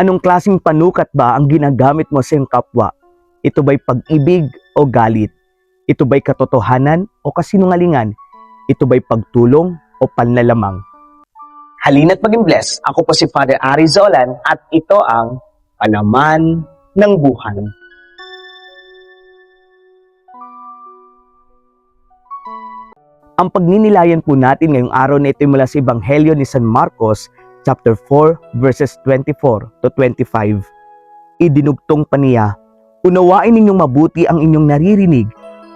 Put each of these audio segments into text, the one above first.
Anong klaseng panukat ba ang ginagamit mo sa iyong kapwa? Ito ba'y pag-ibig o galit? Ito ba'y katotohanan o kasinungalingan? Ito ba'y pagtulong o panlalamang? Halina't maging blessed. Ako po si Father Ari Zolan at ito ang Palaman ng Buhay. Ang pagninilayan po natin ngayong araw na ito mula sa Ebanghelyo ni San Marcos, chapter 4, verses 24 to 25. Idinugtong pa niya, unawain ninyong mabuti ang inyong naririnig.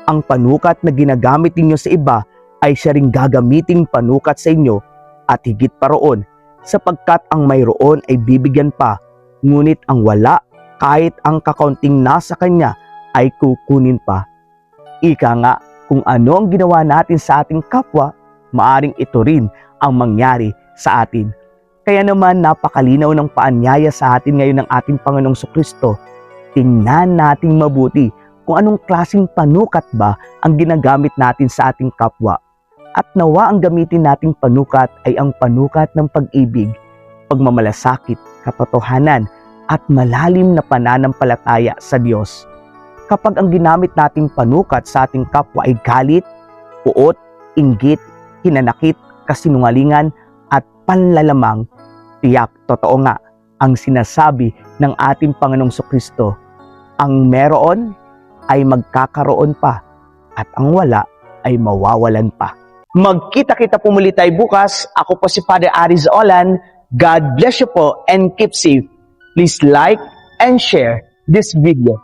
Ang panukat na ginagamit ninyo sa iba ay siya ring gagamiting panukat sa inyo at higit pa roon, sapagkat ang mayroon ay bibigyan pa, ngunit ang wala, kahit ang kakaunting nasa kanya ay kukunin pa. Ika nga, kung ano ang ginawa natin sa ating kapwa, maaring ito rin ang mangyari sa atin. Kaya naman napakalinaw ng paanyaya sa atin ngayon ng ating Panginoong Kristo. Tingnan nating mabuti kung anong klaseng panukat ba ang ginagamit natin sa ating kapwa. At nawa ang gamitin nating panukat ay ang panukat ng pag-ibig, pagmamalasakit, katotohanan, at malalim na pananampalataya sa Diyos. Kapag ang ginamit nating panukat sa ating kapwa ay galit, puot, inggit, hinanakit, kasinungalingan, at panlalamang, tiyak totoo nga ang sinasabi ng ating Panginoong Kristo. Ang meron ay magkakaroon pa at ang wala ay mawawalan pa. Magkita-kita po muli tayo bukas. Ako po si Father Ari Zolan. God bless you po and keep safe. Please like and share this video.